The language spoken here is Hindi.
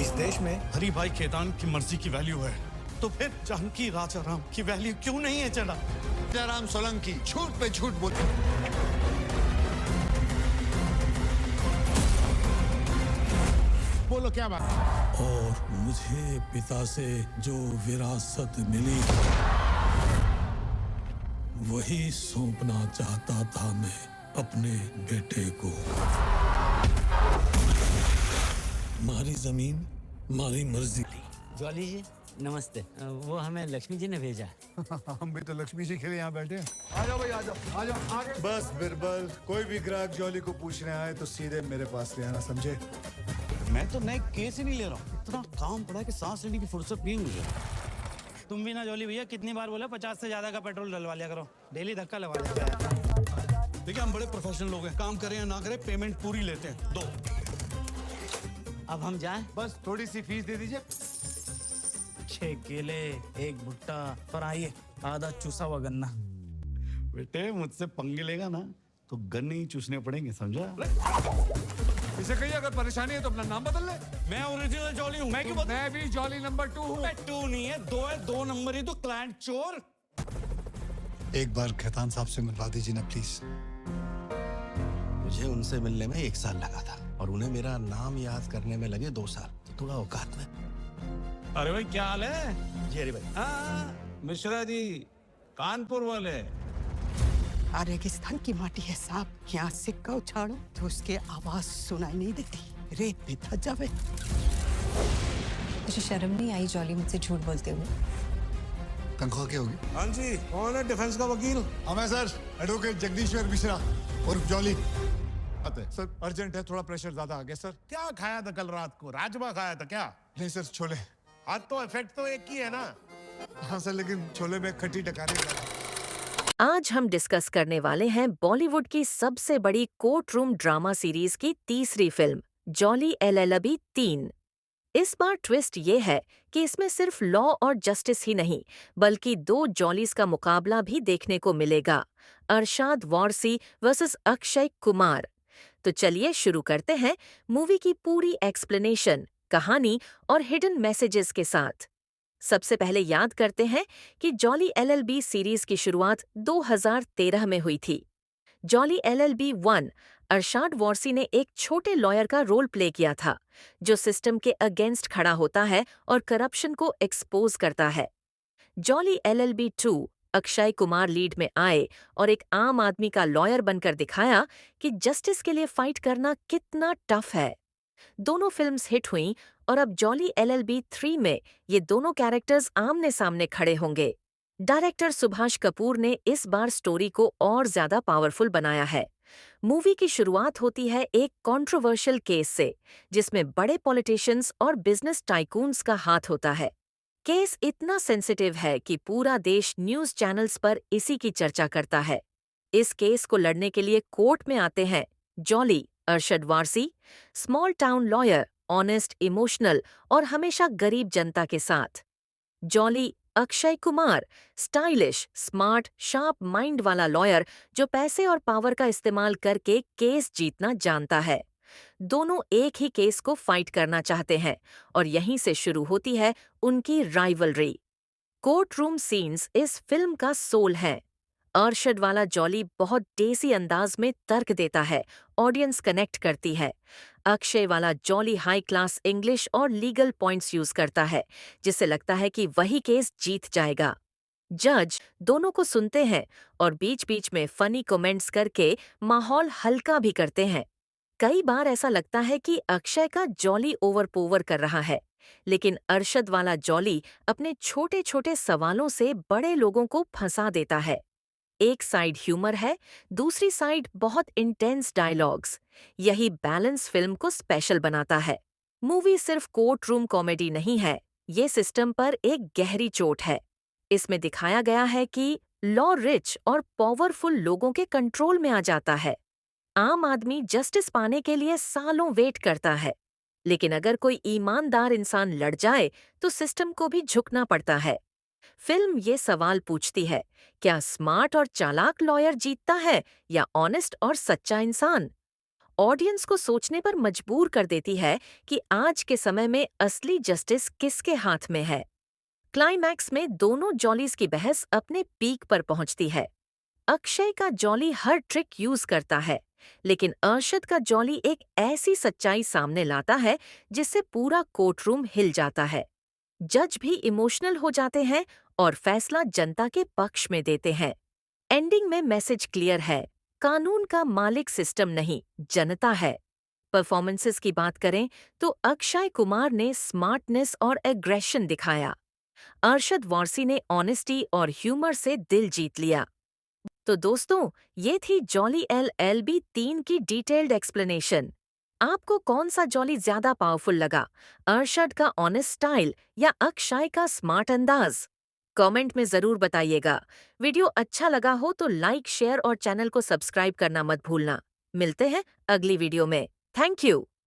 इस देश में हरी भाई खेतान की मर्जी की वैल्यू है, तो फिर जानकी राजा राम की वैल्यू क्यों नहीं है चला? राम सोलंकी झूठ पे झूठ बोलते। बोलो क्या बात? और मुझे पिता से जो विरासत मिली वही सौंपना चाहता था मैं अपने बेटे को। मारी जमीन मारी मर्जी। जॉली जी नमस्ते। वो हमें लक्ष्मी जी ने भेजा। हम भी तो लक्ष्मी जी के लिए यहाँ बैठे हैं। आ जाओ भाई, आ जाओ, आ जाओ आगे। बस बिरबल, कोई भी ग्राहक जॉली को पूछने आए तो सीधे मेरे पास ले आना, समझे? मैं तो नए केस ही नहीं ले रहा हूँ, इतना काम पड़ा है कि सांस लेने की फुर्सत नहीं मुझे। तुम भी ना जॉली भैया, कितनी बार बोला 50 से ज्यादा का पेट्रोल डलवा लिया करो, डेली धक्का लगा देता है। देखिए हम बड़े प्रोफेशनल लोग हैं, काम करें या ना करें पेमेंट पूरी लेते हैं। दो। अब हम जाएं? बस थोड़ी सी फीस दे दीजिए। 6 केले, 1 भुट्टा और आइए आधा चूसा हुआ गन्ना। बेटे मुझसे पंगे लेगा ना तो गन्ने ही चूसने पड़ेंगे, समझा? इसे कहिए अगर परेशानी है तो अपना नाम बदल ले। मैं ओरिजिनल जॉली हूँ। मैं क्यों बदलूं? मैं भी जॉली नंबर 2 हूँ। 2 नहीं है, 2 है। 2 नंबर ही तो क्लाइंट चोर। एक बार खेतान साहब से मिलवा दीजिए ना प्लीज। मुझे उनसे मिलने में 1 साल लगा था और उन्हें मेरा नाम याद करने में लगे 2 साल। तो थोड़ा औकात में। अरे भाई क्या हाल है? जी अरे भाई। हाँ मिश्रा जी, कानपुर वाले। रेगिस्तान की माटी है साहब, यहाँ सिक्का उछाड़ो तो उसकी आवाज सुनाई नहीं देती, रेत भी धस जावे। मुझे शर्म नहीं आई जॉली मुझसे झूठ बोलते हुए? तनख्वाह क्या होगी? हाँ जी, कौन है डिफेंस का वकील? हमें सर, एडवोकेट जगदीश्वर मिश्रा और जॉली। सर अर्जेंट है, थोड़ा प्रेशर ज्यादा आ गया सर। क्या खाया था कल रात को? राजमा खाया था क्या? नहीं सर, छोले। आज तो इफेक्ट तो एक ही है ना। हाँ सर, लेकिन छोले में खट्टी टकारी। आज हम डिस्कस करने वाले हैं बॉलीवुड की सबसे बड़ी कोर्ट रूम ड्रामा सीरीज की तीसरी फिल्म जॉली एलएलबी 3। इस बार ट्विस्ट ये है कि इसमें सिर्फ लॉ और जस्टिस ही नहीं बल्कि 2 जॉलीज का मुकाबला भी देखने को मिलेगा, अरशाद वारसी वर्सेस अक्षय कुमार। तो चलिए शुरू करते हैं मूवी की पूरी एक्सप्लेनेशन, कहानी और हिडन मैसेजेस के साथ। सबसे पहले याद करते हैं कि जॉली एलएलबी सीरीज की शुरुआत 2013 में हुई थी। जॉली एलएलबी 1 अरशाद वारसी ने एक छोटे लॉयर का रोल प्ले किया था जो सिस्टम के अगेंस्ट खड़ा होता है और करप्शन को एक्सपोज करता है। Jolly LLB 2 Akshay Kumar lead में आए और एक आम आदमी का लॉयर बनकर दिखाया कि जस्टिस के लिए फाइट करना कितना टफ है। दोनों फिल्म्स हिट हुईं और अब जॉली एलएलबी 3 में ये दोनों कैरेक्टर्स आमने सामने खड़े होंगे। डायरेक्टर सुभाष कपूर ने इस बार स्टोरी को और ज्यादा पावरफुल बनाया है। मूवी की शुरुआत होती है एक कंट्रोवर्शियल केस से जिसमें बड़े पॉलिटिशियंस और बिजनेस टाइकून्स का हाथ होता है। केस इतना सेंसिटिव है कि पूरा देश न्यूज चैनल्स पर इसी की चर्चा करता है। इस केस को लड़ने के लिए कोर्ट में आते हैं jolly Arshad Warsi, small town lawyer, honest, emotional और हमेशा गरीब जनता के साथ। Jolly Akshay Kumar, stylish, smart, sharp mind वाला लॉयर जो पैसे और पावर का इस्तेमाल करके केस जीतना जानता है। दोनों एक ही केस को फाइट करना चाहते हैं और यहीं से शुरू होती है उनकी राइवलरी। कोर्ट रूम सीन्स इस फिल्म का सोल है। अरशद वाला जॉली बहुत देसी अंदाज में तर्क देता है, ऑडियंस कनेक्ट करती है। अक्षय वाला जॉली हाई क्लास इंग्लिश और लीगल पॉइंट्स यूज करता है जिससे लगता है कि वही केस जीत जाएगा। जज दोनों को सुनते हैं और बीच बीच में फनी कमेंट्स करके माहौल हल्का भी करते हैं। कई बार ऐसा लगता है कि अक्षय का जॉली ओवर पोवर कर रहा है, लेकिन अरशद वाला जॉली अपने छोटे छोटे सवालों से बड़े लोगों को फंसा देता है। एक साइड ह्यूमर है, दूसरी साइड बहुत इंटेंस डायलॉग्स। यही बैलेंस फिल्म को स्पेशल बनाता है। मूवी सिर्फ कोर्ट रूम कॉमेडी नहीं है, ये सिस्टम पर एक गहरी चोट है। इसमें दिखाया गया है कि लॉ रिच और पावरफुल लोगों के कंट्रोल में आ जाता है। आम आदमी जस्टिस पाने के लिए सालों वेट करता है, लेकिन अगर कोई ईमानदार इंसान लड़ जाए तो सिस्टम को भी झुकना पड़ता है। फिल्म ये सवाल पूछती है, क्या स्मार्ट और चालाक लॉयर जीतता है या ऑनेस्ट और सच्चा इंसान? ऑडियंस को सोचने पर मजबूर कर देती है कि आज के समय में असली जस्टिस किसके हाथ में है। क्लाइमैक्स में दोनों जॉलीज की बहस अपने पीक पर पहुंचती है। अक्षय का जॉली हर ट्रिक यूज करता है, लेकिन अरशद का जॉली एक ऐसी सच्चाई सामने लाता है जिससे पूरा कोर्टरूम हिल जाता है। जज भी इमोशनल हो जाते हैं और फैसला जनता के पक्ष में देते हैं। एंडिंग में मैसेज क्लियर है, कानून का मालिक सिस्टम नहीं, जनता है। परफॉर्मेंसेस की बात करें तो अक्षय कुमार ने स्मार्टनेस और एग्रेशन दिखाया। अरशद वारसी ने ऑनेस्टी और ह्यूमर से दिल जीत लिया। तो दोस्तों, ये थी जॉली LLB 3 की डिटेल्ड एक्सप्लेनेशन। आपको कौन सा जॉली ज्यादा पावरफुल लगा, अरशद का ऑनेस्ट स्टाइल या अक्षय का स्मार्ट अंदाज? कमेंट में जरूर बताइएगा। वीडियो अच्छा लगा हो तो लाइक, शेयर और चैनल को सब्सक्राइब करना मत भूलना। मिलते हैं अगली वीडियो में। Thank you.